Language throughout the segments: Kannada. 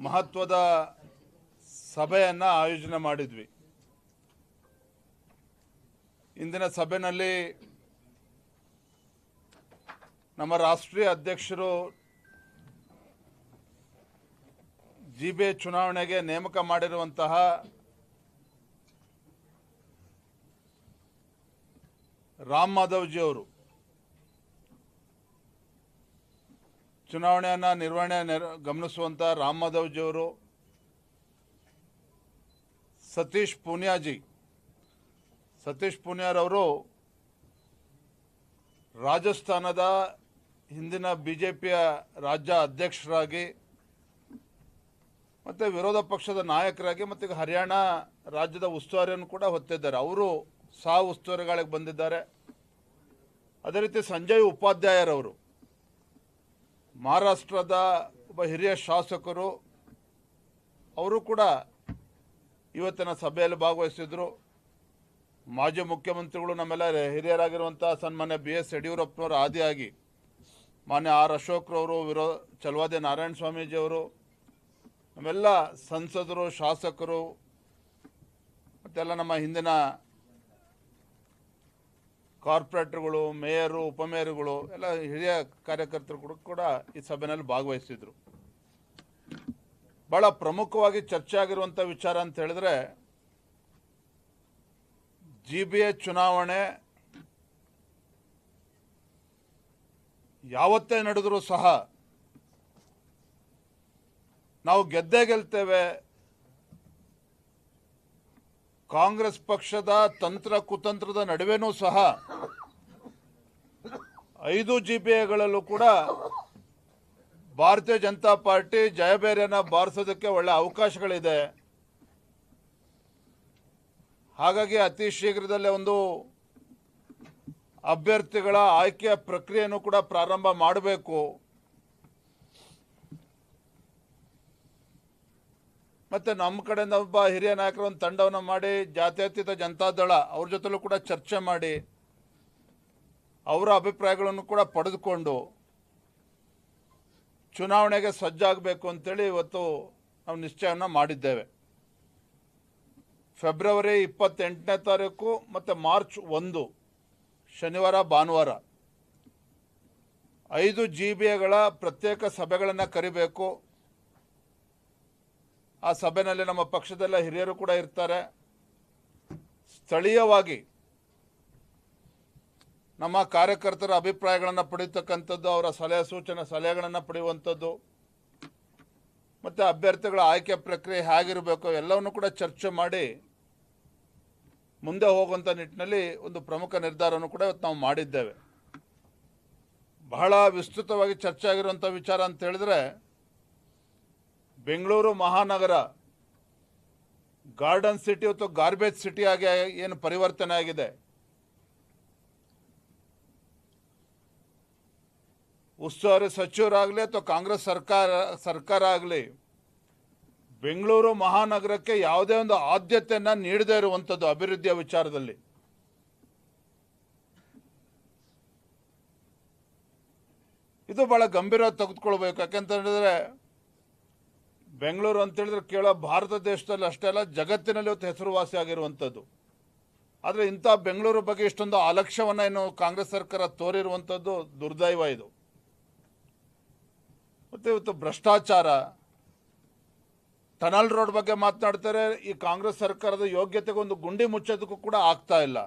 ಮಹತ್ವದ ಸಭೆಯನ್ನು ಆಯೋಜನೆ ಮಾಡಿದ್ವಿ. ಇಂದಿನ ಸಭೆಯಲ್ಲಿ ನಮ್ಮ ರಾಷ್ಟ್ರೀಯ ಅಧ್ಯಕ್ಷರು ಜಿಬಿಎ ಚುನಾವಣೆಗೆ ನೇಮಕ ಮಾಡಿರುವಂತಹ ರಾಮ್ ಮಾಧವ್ ಜಿ ಅವರು ಚುನಾವಣೆಯನ್ನು ನಿರ್ವಹಣೆ ಗಮನಿಸುವಂಥ ರಾಮ್ ಮಾಧವ್ ಜಿ ಅವರು, ಸತೀಶ್ ಪೂನಿಯಾರವರು ರಾಜಸ್ಥಾನದ ಹಿಂದಿನ ಬಿಜೆಪಿಯ ರಾಜ್ಯ ಅಧ್ಯಕ್ಷರಾಗಿ ಮತ್ತು ವಿರೋಧ ಪಕ್ಷದ ನಾಯಕರಾಗಿ ಮತ್ತು ಈಗ ಹರಿಯಾಣ ರಾಜ್ಯದ ಉಸ್ತುವಾರಿಯನ್ನು ಕೂಡ ಹೊತ್ತಿದ್ದಾರೆ. ಅವರು ಸಹ ಉಸ್ತುವಾರಿಗಳಿಗೆ ಬಂದಿದ್ದಾರೆ. ಅದೇ ರೀತಿ ಸಂಜಯ್ ಉಪಾಧ್ಯಾಯರವರು ಮಹಾರಾಷ್ಟ್ರದ ಒಬ್ಬ ಹಿರಿಯ ಶಾಸಕರು, ಅವರು ಕೂಡ ಇವತ್ತಿನ ಸಭೆಯಲ್ಲಿ ಭಾಗವಹಿಸಿದರು. ಮಾಜಿ ಮುಖ್ಯಮಂತ್ರಿಗಳು ನಮ್ಮೆಲ್ಲ ಹಿರಿಯರಾಗಿರುವಂಥ ಸನ್ಮಾನ್ಯ BS ಯಡಿಯೂರಪ್ಪನವರ ಆದಿಯಾಗಿ ಮಾನ್ಯ R ಅಶೋಕ್ರವರು, ಚಲವಾದಿ ನಾರಾಯಣ ಸ್ವಾಮೀಜಿಯವರು, ನಮ್ಮೆಲ್ಲ ಸಂಸದರು, ಶಾಸಕರು ಮತ್ತೆಲ್ಲ ನಮ್ಮ ಹಿಂದಿನ ಕಾರ್ಪೊರೇಟರ್ಗಳು, ಮೇಯರು, ಉಪಮೇಯರ್ಗಳು ಎಲ್ಲ ಹಿರಿಯ ಕಾರ್ಯಕರ್ತರು ಕೂಡ ಈ ಸಭೆಯಲ್ಲಿ ಭಾಗವಹಿಸಿದರು. ಭಾಳ ಪ್ರಮುಖವಾಗಿ ಚರ್ಚೆ ಆಗಿರುವಂಥ ವಿಚಾರ ಅಂತ ಹೇಳಿದ್ರೆ, GBA ಚುನಾವಣೆ ಯಾವತ್ತೇ ನಡೆದರೂ ಸಹ ನಾವು ಗೆದ್ದೇ ಗೆಲ್ತೇವೆ, ಕಾಂಗ್ರೆಸ್ ಪಕ್ಷದ ತಂತ್ರ ಕುತಂತ್ರದ ನಡುವೆನೂ ಸಹ 5 GBAಗಳಲ್ಲೂ ಕೂಡ ಭಾರತೀಯ ಜನತಾ ಪಾರ್ಟಿ ಜಯಬೇರಿಯನ್ನು ಬಾರಿಸೋದಕ್ಕೆ ಒಳ್ಳೆ ಅವಕಾಶಗಳಿದೆ. ಹಾಗಾಗಿ ಅತಿ ಶೀಘ್ರದಲ್ಲೇ ಒಂದು ಅಭ್ಯರ್ಥಿಗಳ ಆಯ್ಕೆಯ ಪ್ರಕ್ರಿಯೆಯನ್ನು ಕೂಡ ಪ್ರಾರಂಭ ಮಾಡಬೇಕು. ಮತ್ತು ನಮ್ಮ ಕಡೆಯಿಂದ ಒಬ್ಬ ಹಿರಿಯ ನಾಯಕರ ಒಂದು ತಂಡವನ್ನು ಮಾಡಿ ಜಾತ್ಯತೀತ ಜನತಾದಳ ಅವ್ರ ಜೊತೆಲೂ ಕೂಡ ಚರ್ಚೆ ಮಾಡಿ ಅವರ ಅಭಿಪ್ರಾಯಗಳನ್ನು ಕೂಡ ಪಡೆದುಕೊಂಡು ಚುನಾವಣೆಗೆ ಸಜ್ಜಾಗಬೇಕು ಅಂತೇಳಿ ಇವತ್ತು ನಾವು ನಿಶ್ಚಯವನ್ನು ಮಾಡಿದ್ದೇವೆ. ಫೆಬ್ರವರಿ 28ನೇ ತಾರೀಕು ಮತ್ತು ಮಾರ್ಚ್ 1 ಶನಿವಾರ ಭಾನುವಾರ 5 GBAಗಳ ಪ್ರತ್ಯೇಕ ಸಭೆಗಳನ್ನು ಕರಿಬೇಕು. ಆ ಸಭೆಯಲ್ಲಿ ನಮ್ಮ ಪಕ್ಷದೆಲ್ಲ ಹಿರಿಯರು ಕೂಡ ಇರ್ತಾರೆ. ಸ್ಥಳೀಯವಾಗಿ ನಮ್ಮ ಕಾರ್ಯಕರ್ತರ ಅಭಿಪ್ರಾಯಗಳನ್ನು ಪಡೆಯತಕ್ಕಂಥದ್ದು, ಅವರ ಸಲಹೆಗಳನ್ನು ಪಡೆಯುವಂಥದ್ದು ಮತ್ತು ಅಭ್ಯರ್ಥಿಗಳ ಆಯ್ಕೆ ಪ್ರಕ್ರಿಯೆ ಹೇಗಿರಬೇಕು ಎಲ್ಲವನ್ನು ಕೂಡ ಚರ್ಚೆ ಮಾಡಿ ಮುಂದೆ ಹೋಗುವಂಥ ನಿಟ್ಟಿನಲ್ಲಿ ಒಂದು ಪ್ರಮುಖ ನಿರ್ಧಾರವನ್ನು ಕೂಡ ಇವತ್ತು ನಾವು ಮಾಡಿದ್ದೇವೆ. ಬಹಳ ವಿಸ್ತೃತವಾಗಿ ಚರ್ಚೆ ಆಗಿರುವಂಥ ವಿಚಾರ ಅಂತ ಹೇಳಿದ್ರೆ, ಬೆಂಗಳೂರು ಮಹಾನಗರ ಗಾರ್ಡನ್ ಸಿಟಿ ಅಥವಾ ಗಾರ್ಬೇಜ್ ಸಿಟಿ ಆಗಿ ಏನು ಪರಿವರ್ತನೆ ಆಗಿದೆ, ಉಸ್ತುವಾರಿ ಸಚಿವರಾಗಲಿ ಅಥವಾ ಕಾಂಗ್ರೆಸ್ ಸರ್ಕಾರ ಆಗಲಿ ಬೆಂಗಳೂರು ಮಹಾನಗರಕ್ಕೆ ಯಾವುದೇ ಒಂದು ಆದ್ಯತೆಯನ್ನು ನೀಡದೇ ಇರುವಂಥದ್ದು ಅಭಿವೃದ್ಧಿಯ ವಿಚಾರದಲ್ಲಿ. ಇದು ಬಹಳ ಗಂಭೀರವಾಗಿ ತೆಗೆದುಕೊಳ್ಬೇಕು. ಯಾಕೆಂತ ಹೇಳಿದ್ರೆ ಬೆಂಗಳೂರು ಅಂತ ಹೇಳಿದ್ರೆ ಕೇವಲ ಭಾರತ ದೇಶದಲ್ಲಿ ಅಷ್ಟೇ ಅಲ್ಲ, ಜಗತ್ತಿನಲ್ಲಿ ಇವತ್ತು ಹೆಸರುವಾಸಿ ಆಗಿರುವಂಥದ್ದು. ಆದರೆ ಇಂಥ ಬೆಂಗಳೂರು ಬಗ್ಗೆ ಇಷ್ಟೊಂದು ಅಲಕ್ಷ್ಯವನ್ನು ಏನು ಕಾಂಗ್ರೆಸ್ ಸರ್ಕಾರ ತೋರಿರುವಂಥದ್ದು ದುರ್ದೈವ ಇದು. ಮತ್ತು ಇವತ್ತು ಭ್ರಷ್ಟಾಚಾರ, ಟನಲ್ ರೋಡ್ ಬಗ್ಗೆ ಮಾತನಾಡ್ತಾರೆ. ಈ ಕಾಂಗ್ರೆಸ್ ಸರ್ಕಾರದ ಯೋಗ್ಯತೆಗೆ ಒಂದು ಗುಂಡಿ ಮುಚ್ಚೋದಕ್ಕೂ ಕೂಡ ಆಗ್ತಾ ಇಲ್ಲ.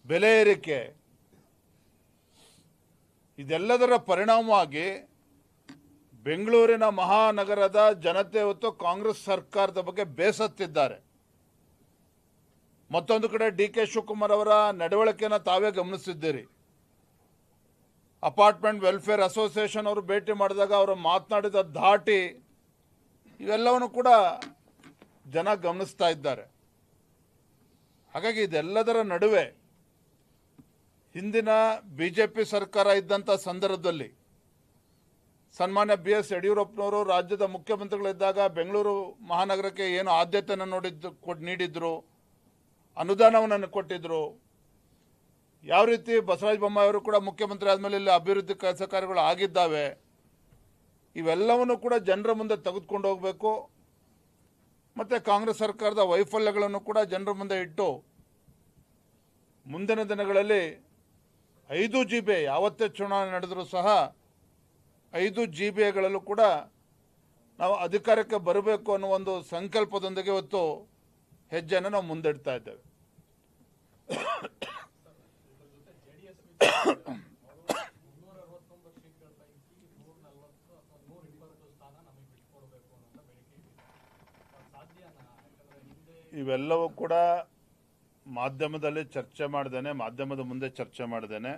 ಬೆಲೆ ಏರಿಕೆ, ಇದೆಲ್ಲದರ ಪರಿಣಾಮವಾಗಿ ಬೆಂಗಳೂರಿನ ಮಹಾನಗರದ ಜನತೆ ಇವತ್ತು ಕಾಂಗ್ರೆಸ್ ಸರ್ಕಾರದ ಬಗ್ಗೆ ಬೇಸತ್ತಿದ್ದಾರೆ. ಮತ್ತೊಂದು ಕಡೆ DK ಶಿವಕುಮಾರ್ ಅವರ ನಡವಳಿಕೆಯನ್ನು ತಾವೇ ಗಮನಿಸಿದ್ದೀರಿ. ಅಪಾರ್ಟ್ಮೆಂಟ್ ವೆಲ್ಫೇರ್ ಅಸೋಸಿಯೇಷನ್ ಅವರು ಭೇಟಿ ಮಾಡಿದಾಗ ಅವರು ಮಾತನಾಡಿದ ಧಾಟಿ ಇವೆಲ್ಲವನ್ನು ಕೂಡ ಜನ ಗಮನಿಸ್ತಾ ಇದ್ದಾರೆ. ಹಾಗಾಗಿ ಇದೆಲ್ಲದರ ನಡುವೆ ಹಿಂದಿನ BJP ಸರ್ಕಾರ ಇದ್ದಂಥ ಸಂದರ್ಭದಲ್ಲಿ ಸನ್ಮಾನ್ಯ BS ಯಡಿಯೂರಪ್ಪನವರು ರಾಜ್ಯದ ಮುಖ್ಯಮಂತ್ರಿಗಳಿದ್ದಾಗ ಬೆಂಗಳೂರು ಮಹಾನಗರಕ್ಕೆ ಏನು ಆದ್ಯತೆಯನ್ನು ನೀಡಿದ್ರು, ಅನುದಾನವನ್ನು ಕೊಟ್ಟಿದ್ರು. ಯಾವ ರೀತಿ ಬಸವರಾಜ ಬೊಮ್ಮಾಯಿ ಅವರು ಕೂಡ ಮುಖ್ಯಮಂತ್ರಿ ಆದಮೇಲೆ ಇಲ್ಲಿ ಅಭಿವೃದ್ಧಿ ಕೆಲಸ ಕಾರ್ಯಗಳು ಆಗಿದ್ದಾವೆ. ಇವೆಲ್ಲವನ್ನು ಕೂಡ ಜನರ ಮುಂದೆ ತೆಗೆದುಕೊಂಡು ಹೋಗಬೇಕು. ಮತ್ತು ಕಾಂಗ್ರೆಸ್ ಸರ್ಕಾರದ ವೈಫಲ್ಯಗಳನ್ನು ಕೂಡ ಜನರ ಮುಂದೆ ಇಟ್ಟು ಮುಂದಿನ ದಿನಗಳಲ್ಲಿ 5 GB ಯಾವತ್ತೇ ಚುನಾವಣೆ ನಡೆದರೂ ಸಹ 5 GBಗಳಲ್ಲೂ ಕೂಡ ನಾವು ಅಧಿಕಾರಕ್ಕೆ ಬರಬೇಕು ಅನ್ನೋ ಒಂದು ಸಂಕಲ್ಪದೊಂದಿಗೆ ಇವತ್ತು ಹೆಜ್ಜೆಯನ್ನು ನಾವು ಮುಂದಿಡ್ತಾ ಇದ್ದೇವೆ. ಇವೆಲ್ಲವೂ ಕೂಡ ಮಾಧ್ಯಮದಲ್ಲಿ ಚರ್ಚೆ ಮಾಡ್ದೇನೆ, ಮಾಧ್ಯಮದ ಮುಂದೆ ಚರ್ಚೆ ಮಾಡ್ದೇನೆ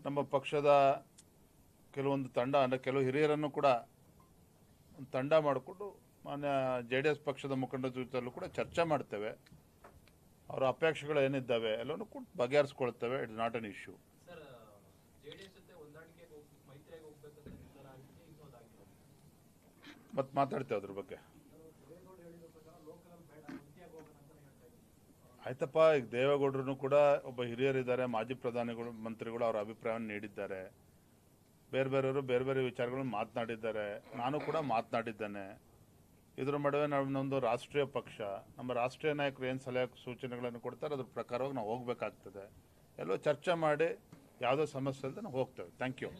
ನಮ್ಮ ಪಕ್ಷದ ಕೆಲವೊಂದು ತಂಡ ಅಂದರೆ ಕೆಲವು ಹಿರಿಯರನ್ನು ಕೂಡ ಒಂದು ತಂಡ ಮಾಡಿಕೊಂಡು ಮಾನ್ಯ JDS ಪಕ್ಷದ ಮುಖಂಡರ ಜೊತೆಯಲ್ಲೂ ಕೂಡ ಚರ್ಚೆ ಮಾಡ್ತೇವೆ. ಅವರ ಅಪೇಕ್ಷೆಗಳು ಏನಿದ್ದಾವೆ ಎಲ್ಲವನ್ನೂ ಕೂಡ ಬಗೆಹರಿಸ್ಕೊಳ್ತೇವೆ. It's not an issue. ಮತ್ತೆ ಮಾತಾಡ್ತೇವೆ ಅದ್ರ ಬಗ್ಗೆ. ಆಯ್ತಪ್ಪ, ಈಗ ದೇವೇಗೌಡರು ಕೂಡ ಒಬ್ಬ ಹಿರಿಯರಿದ್ದಾರೆ, ಮಾಜಿ ಪ್ರಧಾನಿಗಳು ಮಂತ್ರಿಗಳು ಅವರ ಅಭಿಪ್ರಾಯವನ್ನು ನೀಡಿದ್ದಾರೆ. ಬೇರೆ ಬೇರೆಯವರು ಬೇರೆ ಬೇರೆ ವಿಚಾರಗಳನ್ನು ಮಾತನಾಡಿದ್ದಾರೆ. ನಾನು ಕೂಡ ಮಾತನಾಡಿದ್ದೇನೆ. ಇದರ ನಡುವೆ ನಮ್ಮದೊಂದು ರಾಷ್ಟ್ರೀಯ ಪಕ್ಷ, ನಮ್ಮ ರಾಷ್ಟ್ರೀಯ ನಾಯಕರು ಏನು ಸಲಹೆ ಸೂಚನೆಗಳನ್ನು ಕೊಡ್ತಾರೆ ಅದ್ರ ಪ್ರಕಾರವಾಗಿ ನಾವು ಹೋಗಬೇಕಾಗ್ತದೆ. ಎಲ್ಲೋ ಚರ್ಚೆ ಮಾಡಿ ಯಾವುದೋ ಸಮಸ್ಯೆ ಇಲ್ಲದೆ ನಾವು ಹೋಗ್ತೇವೆ. Thank you.